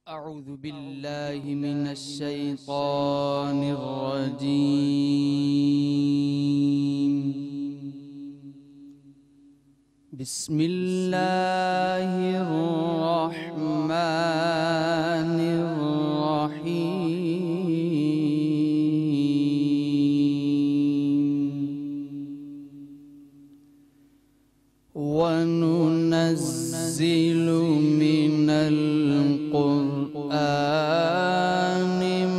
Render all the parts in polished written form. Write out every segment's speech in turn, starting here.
أعوذ بالله من الشيطان الرجيم. بسم الله الرحمن الرحيم. وننزل من القرآن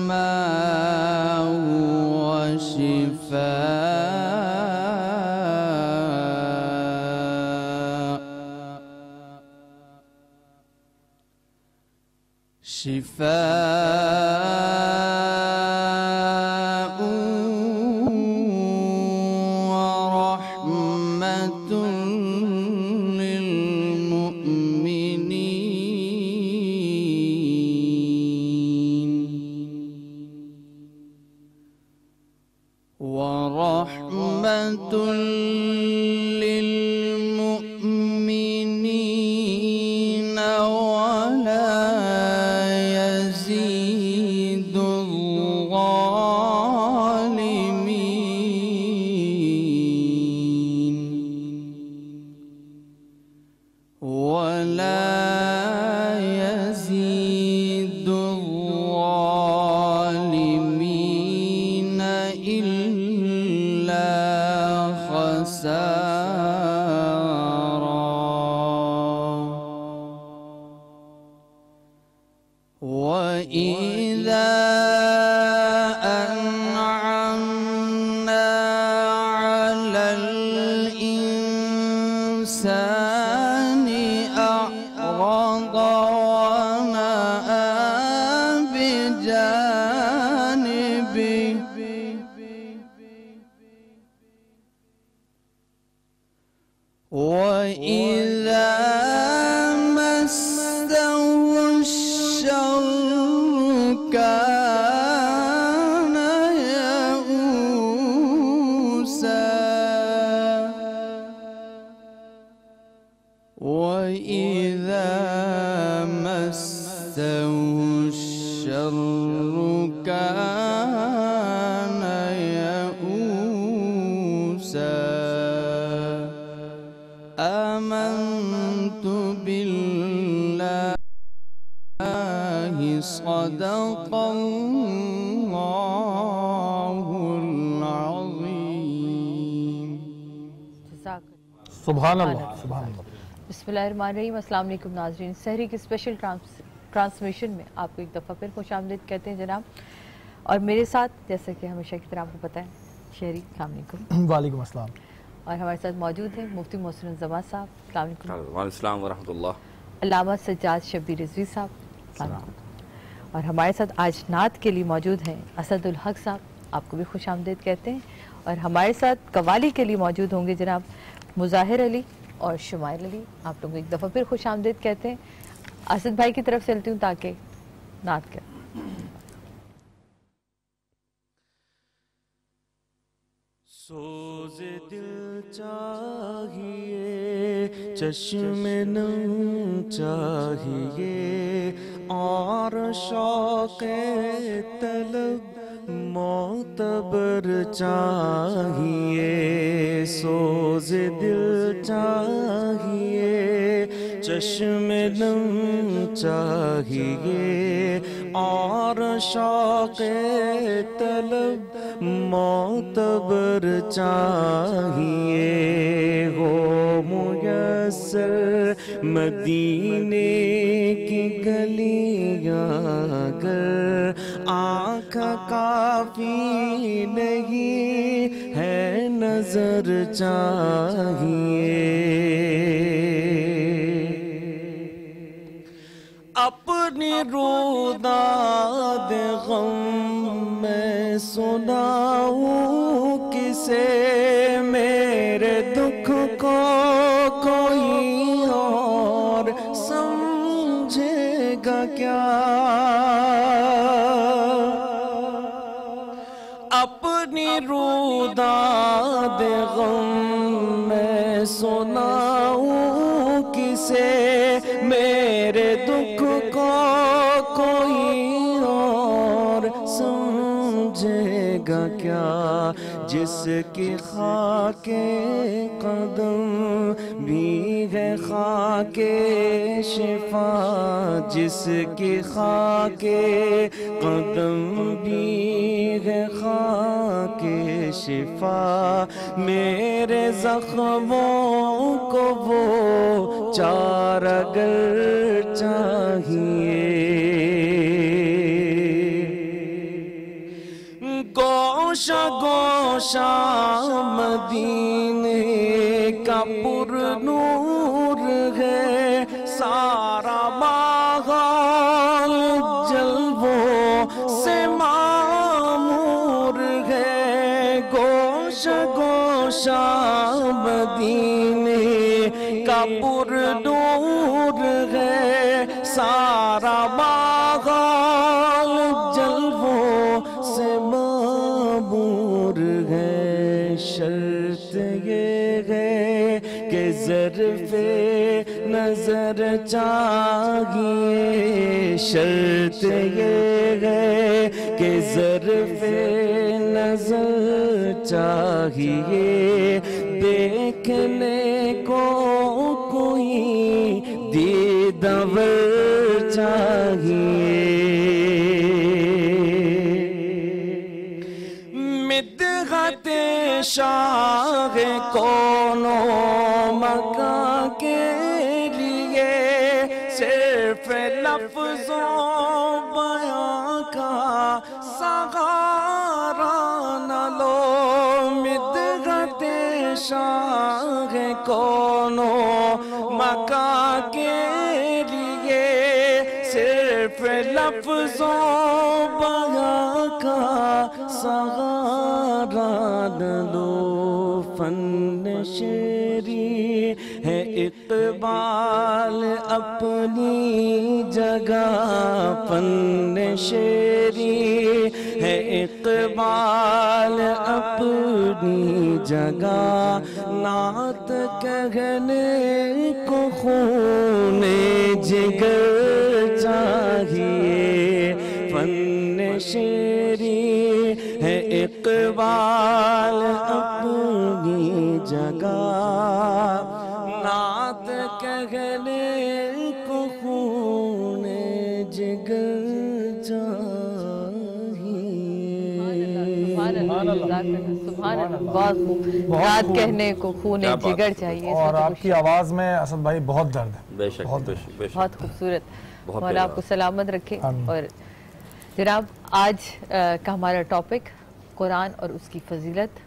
ما هو شفاء ورحمة للمؤمنين ولا يزيد الظالمين إلا خسارا. وإذا أنعمنا على الإنسان أعرض ونأى بجانبه وإذا مسه الشر كان يئوسا. وإذا مسه الشر كان يئوسا. آمنت بالله صدق الله العظيم. سبحان اللہ سبحان اللہ. بسم اللہ الرحمن الرحیم. السلام علیکم ناظرین. سحری کی اسپیشل ٹرانسمیشن میں آپ کو ایک دفعہ پھر خوش آمدید کہتے ہیں جناب. اور میرے ساتھ جیسا کہ ہمیشہ کی طرح آپ کو پتہ ہے شہری. السلام علیکم. وعلیکم السلام. اور ہمارے ساتھ موجود ہیں مفتی محسن الزمان صاحب. السلام علیکم. وعلیکم السلام ورحمۃ اللہ. علامہ سجاد شبیر رضوی صاحب. السلام علیکم. اور ہمارے ساتھ آج نعت کے لیے موجود ہیں اسد الحق صاحب. آپ کو بھی خوش آمدید کہتے ہیں. اور ہمارے ساتھ قوالی کے لیے موجود ہوں گے جناب مظاہر علی اور شمائل علی. آپ لوگ ایک دفعہ پھر خوش آمدید کہتے ہیں. اسد بھائی کی طرف چلتی ہوں تاکہ نعت کر. سوز دل چاہیے چشم نم چاہیے اور شوق طلب معتبر چاہیے. سوز دل چاہیے چشم نم چاہیے اور شوق طلب معتبر چاہیے. ہو میسر مدینے کی گلیاں گر آنکھ کافی نہیں ہے نظر چاہیے. اپنی روداد غم میں سناؤں کسے میرے دکھ کو کوئی اور سمجھے گا کیا. اپنی روداد غم میں سناؤں کسے میرے دکھ کو کیا جس کی خاک قدم بھی ہے خاک شفا، جس کی خاک قدم بھی ہے خاک شفا، میرے زخموں کو وہ چار اگر چاہیے، گوشہ گوشہ مدینے کا پر نور ہے، سارا ماحول جلووں سے معمور ہے، گوشہ گوشہ مدینے کا پر نور ہے، سارا ماحول جلووں سے معمور ہے، شرط یہ ہے کہ ظرف نظر چاہیے، شرط یہ ہے کہ ظرف نظر چاہیے، دیکھنے کو کوئی دیدور چاہیے، مدحت شاہ کونو مکہ کے لیے صرف لفظوں بیاں کا سہارا نہ لو، مدحت شاہ کونو مکہ کے لیے صرف لفظوں بیاں کا سہارا نہ لو، فن شعری ہے اقبال اپنی جگہ، فن شعری ہے اقبال اپنی جگہ، نعت کہنے کو خون جگر چاہیے، فن شعری ہے اقبال اپنی جگہ، نعت کہنے کو خون جگر سبحان اللہ، بہت خوب، نعت کہنے کو خون جگر چاہیے، اور آپ کی آواز میں اسد بھائی بہت درد ہے، بے شک بہت خوبصورت، مولا آپ کو سلامت رکھے۔ اور جناب آج کا ہمارا ٹاپک قرآن اور اس کی فضیلت۔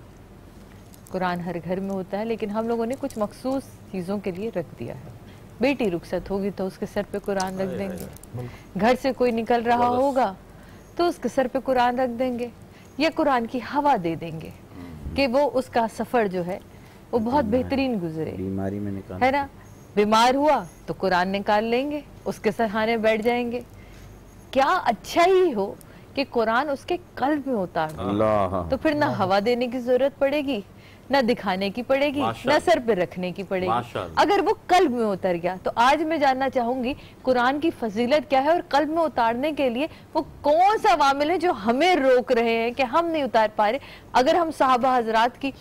قرآن ہر گھر میں ہوتا ہے لیکن ہم لوگوں نے کچھ مخصوص چیزوں کے لیے رکھ دیا ہے، بیٹی رخصت ہوگی تو اس کے سر پہ قرآن رکھ دیں گے، گھر سے کوئی نکل رہا ہوگا تو اس کے سر پہ قرآن رکھ دیں گے، یا قرآن کی ہوا دے دیں گے کہ وہ اس کا سفر جو ہے وہ بہت بہترین گزرے، بیماری میں نکال ہے نا، بیمار ہوا تو قرآن نکال لیں گے، اس کے سرہانے بیٹھ جائیں گے۔ کیا اچھا ہی ہو کہ قرآن اس کے قلب میں اتار دیں، تو پھر نہ ہوا دینے کی ضرورت پڑے گی، نہ دکھانے کی پڑے گی، نہ سر پہ رکھنے کی پڑے گی، اگر وہ قلب میں اتر گیا۔ تو آج میں جاننا چاہوں گی قرآن کی فضیلت کیا ہے، اور قلب میں اتارنے کے لیے وہ کون سا عوامل ہے جو ہمیں روک رہے ہیں کہ ہم نہیں اتار پا رہے۔ اگر ہم صحابہ حضرات کی،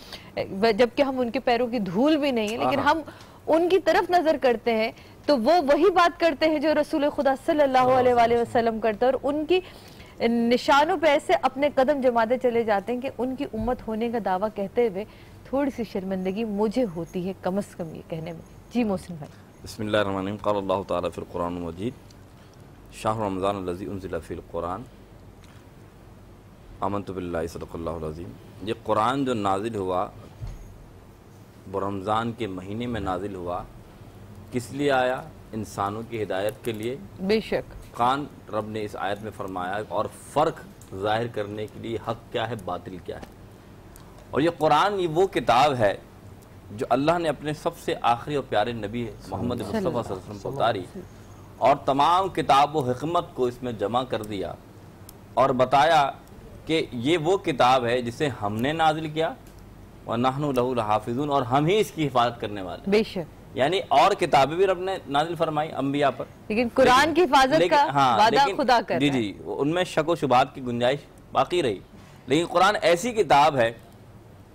جبکہ ہم ان کے پیروں کی دھول بھی نہیں ہے، لیکن ہم ان کی طرف نظر کرتے ہیں تو وہ وہی بات کرتے ہیں جو رسول خدا صلی اللہ علیہ وآلہ وسلم کرتے ہیں، اور ان کی نشانوں پہ ایسے اپنے قدم جماتے چلے جاتے ہیں کہ ان کی امت ہونے کا دعویٰ کہتے ہوئے تھوڑی سی شرمندگی مجھے ہوتی ہے کم از کم یہ کہنے میں۔ جی محسن بھائی۔ بسم اللہ الرحمن الرحیم، قال اللہ تعالیٰ فی القرآن المجید، شہر رمضان الذی انزل فی القرآن، آمنت باللہ صدق اللہ العظیم۔ یہ قرآن جو نازل ہوا وہ رمضان کے مہینے میں نازل ہوا، کس لیے آیا؟ انسانوں کی ہدایت کے لیے۔ بے شک قرآن رب نے اس آیت میں فرمایا، اور فرق ظاہر کرنے کے لیے حق کیا ہے باطل کیا ہے۔ اور یہ قرآن یہ وہ کتاب ہے جو اللہ نے اپنے سب سے آخری اور پیارے نبی محمد مصطفیٰ صلی اللہ علیہ وسلم کو اتاری، اور تمام کتاب و حکمت کو اس میں جمع کر دیا اور بتایا کہ یہ وہ کتاب ہے جسے ہم نے نازل کیا، وَنَحْنُ لَهُ لَحَافِظُونَ، اور ہم ہی اس کی حفاظت کرنے والے۔ بے شک، یعنی اور کتابیں بھی رب نے نازل فرمائی انبیاء پر، لیکن قرآن کی حفاظت کا وعدہ خدا کرتا ہے۔ جی ان میں شک و شبہات کی گنجائش باقی رہی، لیکن قرآن ایسی کتاب ہے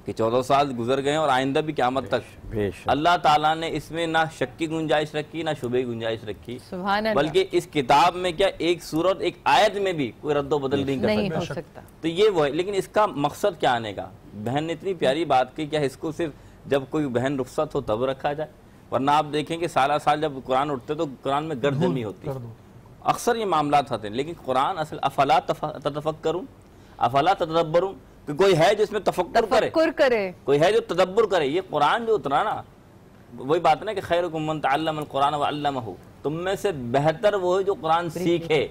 کہ 14 سال گزر گئے ہیں اور آئندہ بھی قیامت تک اللہ تعالیٰ نے اس میں نہ شک کی گنجائش رکھی نہ شبہ کی گنجائش رکھی، سبحان اللہ، بلکہ اس کتاب میں کیا ایک سورت ایک آیت میں بھی کوئی رد و بدل نہیں کر سکتا۔ تو یہ وہ ہے، لیکن اس کا مقصد کیا آنے کا؟ بہن نے اتنی پیاری بات کی، کیا اس کو صرف جب کوئی بہن رخصت ہو تب رکھا جائے؟ ورنہ آپ دیکھیں کہ سالہ سال جب قرآن اٹھتے تو قرآن میں گرد جمی ہوتی، اکثر یہ معاملات ہوتے ہیں۔ لیکن قرآن اصل افلا تتفکرون افلا تدبرون، کہ کوئی ہے جو اس میں تفکر کرے، کوئی ہے جو تدبر کرے۔ یہ قرآن جو اترا نا، وہی بات نا کہ خیرکم من تعلم القرآن وعلمہ، تم میں سے بہتر وہ ہے جو قرآن سیکھے،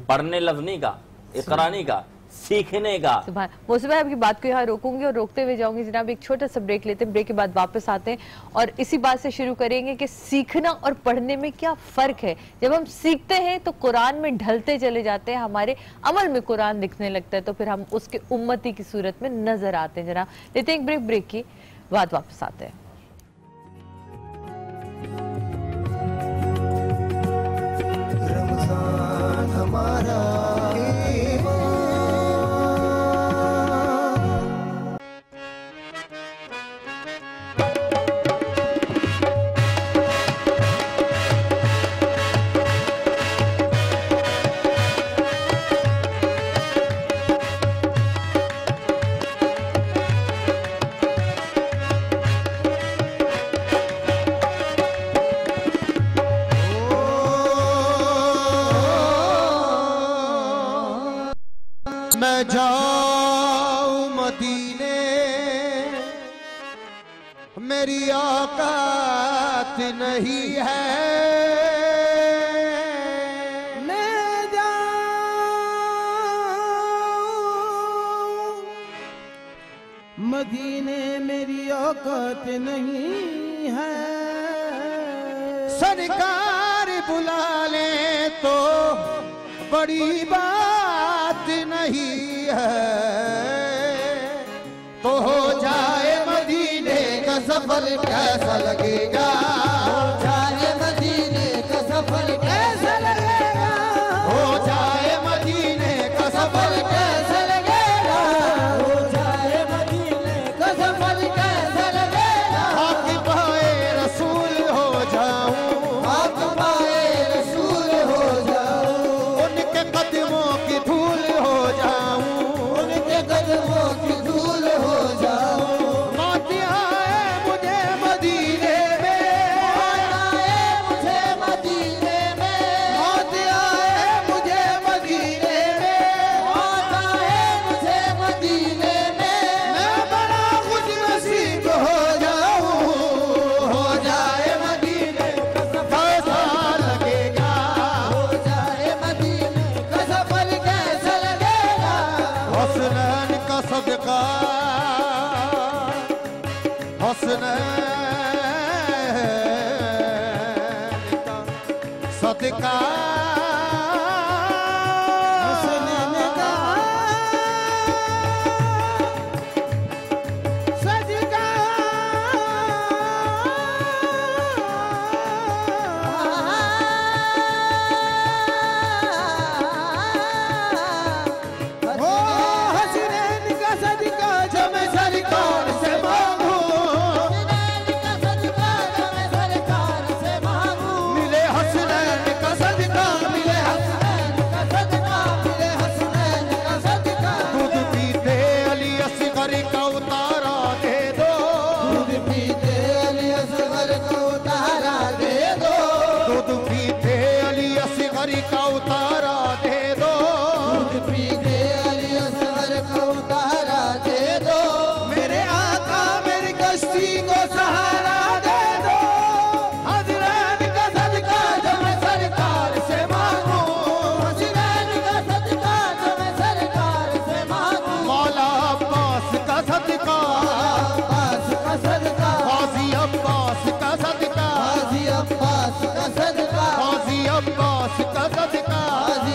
پڑھنے لفظ نہیں کا، اقرانی کا، سیکھنے کا۔ موسیٰ بھائی آپ کی بات کو یہاں روکوں گی اور روکتے ہوئے جاؤں گی جناب، ایک چھوٹا سا بریک لیتے ہیں، بریک کے بعد واپس آتے ہیں اور اسی بات سے شروع کریں گے کہ سیکھنا اور پڑھنے میں کیا فرق ہے۔ جب ہم سیکھتے ہیں تو قرآن میں ڈھلتے چلے جاتے ہیں، ہمارے عمل میں قرآن دکھنے لگتا ہے، تو پھر ہم اس کے امتی کی صورت میں نظر آتے ہیں۔ جناب لیتے ہیں ایک بریک کی بعد واپس آتے ہیں۔ رمضان ہمارا میں جاؤں مدینے میری اوقات نہیں ہے، میں جاؤں مدینے میری اوقات نہیں ہے، سرکار بلا لے تو بڑی بات نہیں ہے، تو ہو جائے مدینے کا سفر کیسا لگے گا، ہو جائے مدینے کا سفر کیسا لگے گا، ہو جائے مدینے کا سفر کیسا لگے گا، ہو جائے مدینے کا سفر کیسا لگے گا، عاقبۂ رسول ہو جاؤں، عاقبۂ رسول ہو جاؤں، ان کے قدموں کی دھول ہو جاؤں، ان کے قدموں کی دھول ہو جاؤں، موت آئے مجھے مدینے میں، موت آئے مجھے مدینے میں، موت آئے مجھے مدینے میں، موت آئے مجھے مدینے میں، میں بڑا خوش نصیب ہو جاؤں، ہو جائے مدینے کا سفر کیسا لگے گا، ہو جائے مدینے کا سفر کیسا لگے گا، حسنین کا صدقہ، حسنین کا صدقہ، حسنین کا صدقہ، ہو حسنین کا صدقہ جو میں سرکار سے مانگوں، حسنین کا صدقہ جو میں سرکار سے مانگوں، ملے حسنین کا صدقہ، ملے حسنین کا صدقہ، ملے حسنین کا صدقہ، دودھ پیتے علی اصغر کا اتارا دے دو، دودھ پیتے علی اصغر کا اتارا دے دو، دودھ پیتے علی اصغر کا اتارا دے دو، دودھ پیتے علی اصغر کا اتارا دے دو، میرے آقا میری کشتی کو سہارا دے دو، حسنین کا صدقہ جو میں سرکار سے مانگوں، حسنین کا صدقہ جو میں سرکار سے مانگوں، مولا عباس کا صدقہ، عباس کا صدقہ، غازی عباس کا صدقہ، غازی عباس کا صدقہ، غازی عباس کا صدقہ، غازی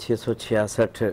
666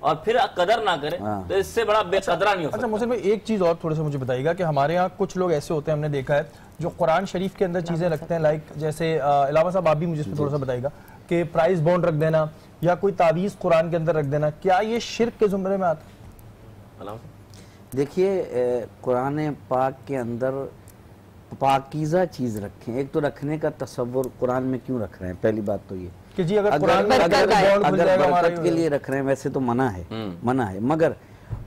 اور پھر قدر نہ کرے تو اس سے بڑا بے قدرہ نہیں ہو سکتا۔ اچھا محسن بھائی ایک چیز اور تھوڑے سے مجھے بتائیے گا کہ ہمارے ہاں کچھ لوگ ایسے ہوتے ہیں ہم نے دیکھا ہے جو قرآن شریف کے اندر چیزیں رکھتے ہیں لائک جیسے علاوہ صاحب آپ بھی مجھے اس پہ تھوڑا سا بتائیے گا کہ پرائز بانڈ رکھ دینا یا کوئی تعویذ قرآن کے اندر رکھ دینا، کیا یہ شرک کے زمرے میں آتا ہے؟ دیکھیے قرآن پاک کے اندر پاکیزہ چیز رکھیں، ایک تو رکھنے کا تصور قرآن میں کیوں رکھ رہے ہیں، پہلی بات تو یہ کہ جی اگر قرآن میں اگر بانڈ کھل جائے گا ہمارا برکت کے لیے رکھ رہے ہیں ویسے تو منع ہے مگر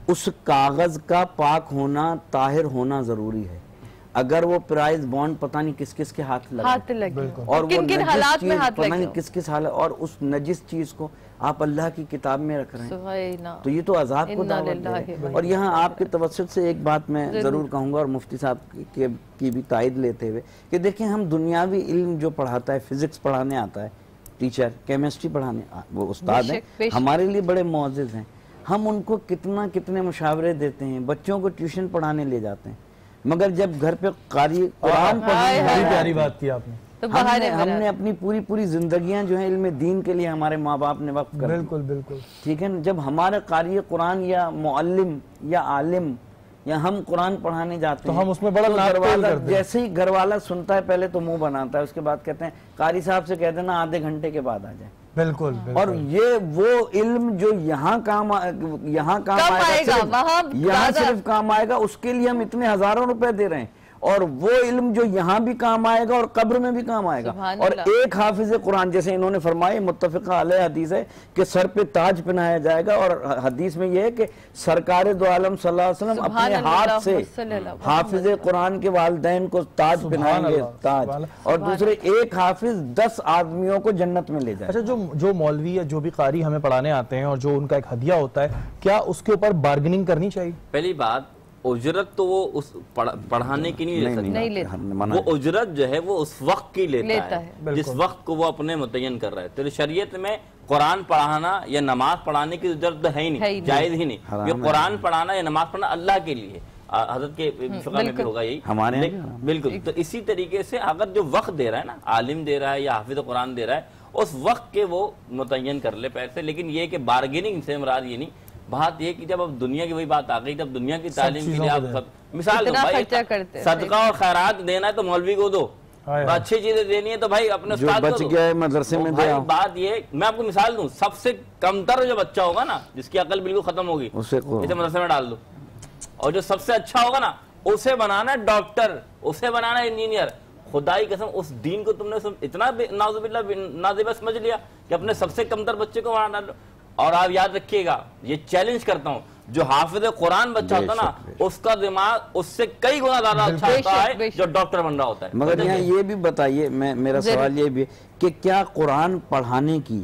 اس کاغذ کا پاک ہونا طاہر ہونا ضروری ہے۔ اگر وہ پرائز بانڈ پتہ نہیں کس کس کے ہاتھ لگے اور وہ کن حالات میں ہاتھ پتہ نہیں کس کس حالات اور اس نجس چیز کو آپ اللہ کی کتاب میں رکھ رہے ہیں تو یہ تو عذاب کو دعوت ہے۔ اور یہاں آپ کے توسط سے ایک بات میں ضرور کہوں گا اور مفتی صاحب کی بھی تائید لیتے ہوئے کہ دیکھیں ہم دنیاوی علم جو پڑھاتا ہے، فزکس پڑھانے آتا ہے ٹیچر، کیمسٹری پڑھانے وہ استاد ہیں، ہمارے لیے بڑے معزز ہیں، ہم ان کو کتنے مشاورے دیتے ہیں، بچوں کو ٹیوشن پڑھانے لے جاتے ہیں، مگر جب گھر پہ قاری قرآن پڑھنے بڑی پیاری بات کی آپ نے، ہم نے اپنی پوری زندگیاں جو ہیں علم دین کے لیے ہمارے ماں باپ نے وقف کر دی۔ بالکل ٹھیک ہے نا، جب ہمارے قاری قرآن یا معلم یا عالم یا ہم قرآن پڑھانے جاتے ہیں تو ہم اس میں بڑا جیسے ہی گھر والا سنتا ہے پہلے تو منہ بناتا ہے، اس کے بعد کہتے ہیں قاری صاحب سے کہہ دینا آدھے گھنٹے کے بعد آ جائے۔ بالکل اور یہ وہ علم جو یہاں کام آئے گا، یہاں صرف کام آئے گا، اس کے لیے ہم اتنے ہزاروں روپے دے رہے ہیں، اور وہ علم جو یہاں بھی کام آئے گا اور قبر میں بھی کام آئے گا۔ اور ایک حافظ قرآن جیسے انہوں نے فرمایا متفقہ علیہ حدیث ہے کہ سر پہ تاج پہنایا جائے گا، اور حدیث میں یہ ہے کہ سرکار دو عالم صلی اللہ علیہ وسلم اپنے ہاتھ سے حافظ قرآن کے والدین کو تاج پہنائیں گے، تاج، اور دوسرے ایک حافظ 10 آدمیوں کو جنت میں لے جائے۔ اچھا جو مولوی یا جو بھی قاری ہمیں پڑھانے آتے ہیں اور جو ان کا ایک ہدیہ ہوتا ہے، کیا اس کے اوپر بارگننگ کرنی چاہیے؟ پہلی بات اجرت تو وہ اس پڑھانے کی نہیں لے سکتا، وہ اجرت جو ہے وہ اس وقت کی لیتا ہے جس وقت کو وہ اپنے متعین کر رہا ہے۔ تو شریعت میں قرآن پڑھانا یا نماز پڑھانے کی اجرت ہے ہی نہیں، جائز ہی نہیں۔ یہ قرآن پڑھانا یا نماز پڑھنا اللہ کے لیے، حضرت کے فقہ میں بھی ہوگا یہی بالکل۔ تو اسی طریقے سے اگر جو وقت دے رہا ہے نا، عالم دے رہا ہے یا حافظ قرآن دے رہا ہے، اس وقت کے وہ متعین کر لے پیسے۔ لیکن یہ کہ بارگیننگ سے مراد یہ نہیں، بات یہ کہ جب اب دنیا کی وہی بات آ گئی، جب دنیا کی تعلیم کے لیے آپ سب مثال دو بھائی، صدقہ اور خیرات دینا ہے تو مولوی کو دو، اچھی چیزیں دینی ہے تو بھائی اپنے استاد کو دو۔ مدرسے میں بات یہ میں آپ کو مثال دوں، سب سے کمتر جو بچہ ہوگا نا جس کی عقل بالکل ختم ہوگی اسے مدرسے میں ڈال دو، اور جو سب سے اچھا ہوگا نا اسے بنانا ہے ڈاکٹر، اسے بنانا ہے انجینئر۔ خدائی قسم اس دین کو تم نے اتنا نعوذ باللہ نازیبہ سمجھ لیا کہ اپنے سب سے کمتر بچے کو وہاں ڈال دو۔ اور آپ یاد رکھیے گا، یہ چیلنج کرتا ہوں، جو حافظ قرآن بچہ ہوتا نا اس کا دماغ اس سے کئی گنا زیادہ اچھا ہوتا ہے جو ڈاکٹر بن رہا ہوتا ہے۔ مگر یہاں یہ بھی بتائیے، میرا سوال یہ بھی کہ کیا قرآن پڑھانے کی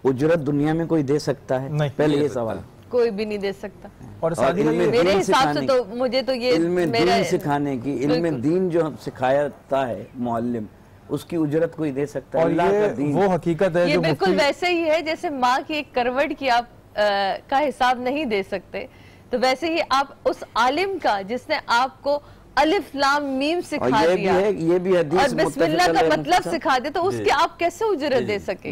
اجرت دنیا میں کوئی دے سکتا ہے؟ پہلے یہ سوال کوئی بھی نہیں دے سکتا، اور میرے حساب سے تو مجھے تو یہ علم دین سکھانے کی، علم دین جو سکھاتا ہے معلم، اس کی اجرت کوئی دے سکتا ہے؟ اور یہ وہ حقیقت ہے یہ بالکل ویسے ہی ہے جیسے ماں کی ایک کروٹ کی آپ کا حساب نہیں دے سکتے، تو ویسے ہی آپ اس عالم کا جس نے آپ کو الف لام میم سکھا دیا اور بسم اللہ کا مطلب سکھا دیا، تو اس کی آپ کیسے اجرت دے سکیں؟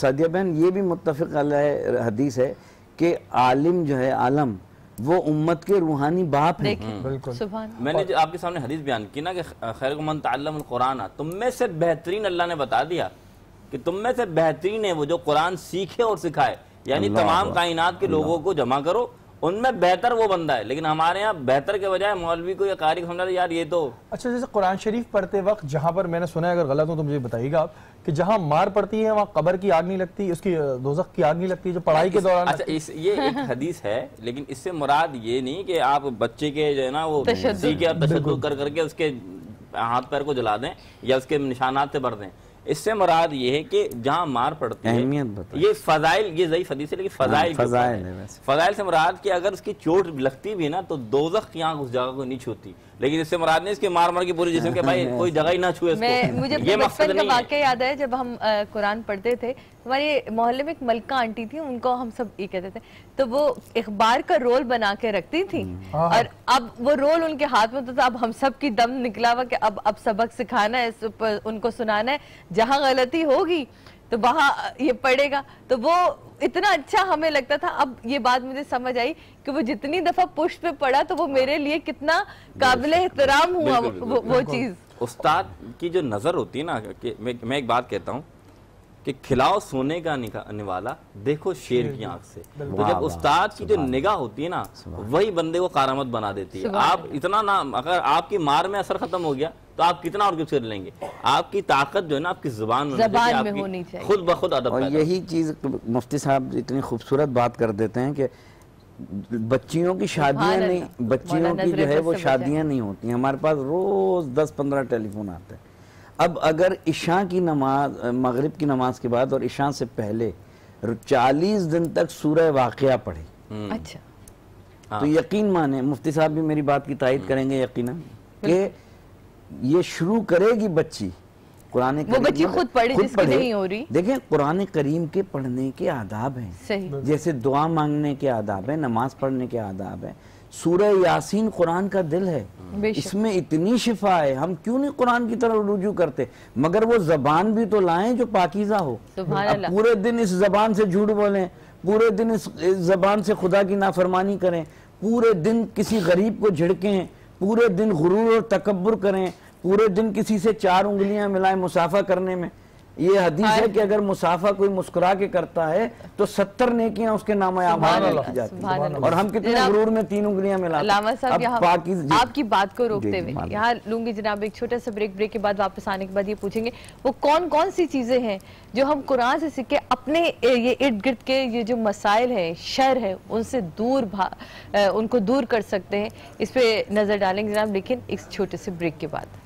سعدیہ بہن یہ بھی متفق علیہ حدیث ہے کہ عالم جو ہے، عالم وہ امت کے روحانی باپ ہیں۔ میں نے جو آپ کے سامنے حدیث بیان کی نا کہ خیرکم من تعلم القرآن، تم میں سے بہترین اللہ نے بتا دیا کہ تم میں سے بہترین ہے وہ جو قرآن سیکھے اور سکھائے، یعنی تمام کائنات کے لوگوں کو جمع کرو، ان میں بہتر وہ بندہ ہے۔ لیکن ہمارے ہاں بہتر کے بجائے مولوی کو یا قاری کو سمجھا یار یہ تو اچھا جیسے قرآن شریف پڑھتے وقت جہاں پر میں نے سنا ہے، اگر غلط ہوں تو مجھے بتائیے گا آپ، کہ جہاں مار پڑتی ہے وہاں قبر کی آگ نہیں لگتی، اس کی دوزخ کی آگ نہیں لگتی جو پڑھائی کے دوران۔ اچھا یہ ایک حدیث ہے، لیکن اس سے مراد یہ نہیں کہ آپ بچے کے جو ہے نا وہ سیکھے اور تشدد کر کے اس کے ہاتھ پیر کو جلا دیں یا اس کے نشانات سے بھر دیں۔ اس سے مراد یہ ہے کہ جہاں مار پڑتی ہے، یہ فضائل، یہ ضعیف حدیث ہے لیکن فضائل سے مراد کہ اگر اس کی چوٹ لگتی بھی نا تو دوزخ کی آنکھ اس جگہ کو نہیں چھوتی، لیکن اس سے مراد نہیں اس کے مار کی پوری جسم کے بھائی کوئی جگہ ہی نہ چھوئے اس کو۔ مجھے بچپن کا واقعہ یاد ہے، جب ہم قرآن پڑھتے تھے، ہماری محلے میں ایک ملکہ آنٹی تھی، ان کو ہم سب یہ کہتے تھے، تو وہ اخبار کا رول بنا کے رکھتی تھی، اور اب وہ رول ان کے ہاتھ میں ہوتا تھا، اب ہم سب کی دم نکلا ہوا کہ اب سبق سکھانا ہے، ان کو سنانا ہے، جہاں غلطی ہوگی تو تو وہاں یہ پڑھے گا تو وہ اتنا اچھا ہمیں لگتا تھا. اب یہ بات مجھے سمجھ آئی کہ وہ جتنی دفعہ پشت پہ پڑھا تو وہ میرے لیے کتنا قابل احترام ہوا وہ چیز. استاد کی جو نظر ہوتی ہے نا, کہ میں ایک بات کہتا ہوں کہ کھلاؤ سونے کا نوالا دیکھو شیر کی آنکھ سے. تو جب استاد کی جو نگاہ ہوتی ہے نا وہی بندے کو کارآمد بنا دیتی ہے. آپ اتنا نہ, اگر آپ کی مار میں اثر ختم ہو گیا تو آپ کتنا اور کچھ کر لیں گے. آپ کی طاقت جو ہے نا آپ کی زبان میں ہونی چاہیے, خود بخود ادب. اور یہی چیز مفتی صاحب اتنی خوبصورت بات کر دیتے ہیں کہ بچیوں کی شادیاں نہیں, بچیوں کی جو ہے وہ شادیاں نہیں ہوتی ہیں. ہمارے پاس روز 10-15 ٹیلی فون آتے ہیں. اب اگر عشاء کی نماز, مغرب کی نماز کے بعد اور عشاء سے پہلے 40 دن تک سورہ واقعہ پڑھے, اچھا, تو یقین مانے, مفتی صاحب بھی میری بات کی تائید کریں گے یقیناً, کہ یہ شروع کرے گی بچی قرآن کریم, وہ بچی خود پڑھے جس کی نہیں ہو رہی. دیکھیں قرآن کریم کے پڑھنے کے آداب ہیں, جیسے دعا مانگنے کے آداب ہیں, نماز پڑھنے کے آداب ہیں. سورہ یاسین قرآن کا دل ہے, اس میں اتنی شفا ہے. ہم کیوں نہیں قرآن کی طرف رجوع کرتے؟ مگر وہ زبان بھی تو لائیں جو پاکیزہ ہو. اب پورے دن اس زبان سے جھوٹ بولیں, پورے دن اس زبان سے خدا کی نافرمانی کریں, پورے دن کسی غریب کو جھڑکیں, پورے دن غرور اور تکبر کریں, پورے دن کسی سے 4 انگلیاں ملائیں مصافحہ کرنے میں. یہ حدیث ہے کہ اگر مصافحہ کوئی مسکرا کے کرتا ہے تو 70 نیکیاں اس کے نام اعمال میں لکھی جاتی ہیں, اور ہم کتنے غرور میں 3 انگلیاں ملاتے ہیں. علامہ صاحب آپ کی بات کو روکتے ہوئے یہاں لوں گی جناب ایک چھوٹا سا بریک کے بعد واپس آنے کے بعد یہ پوچھیں گے وہ کون سی چیزیں ہیں جو ہم قرآن سے سیکھ کے اپنے یہ ارد گرد کے یہ جو مسائل ہیں, شر ہے, ان سے ان کو دور کر سکتے ہیں. اس پہ نظر ڈالیں گے جناب, لیکن ایک چھوٹے سے بریک کے بعد.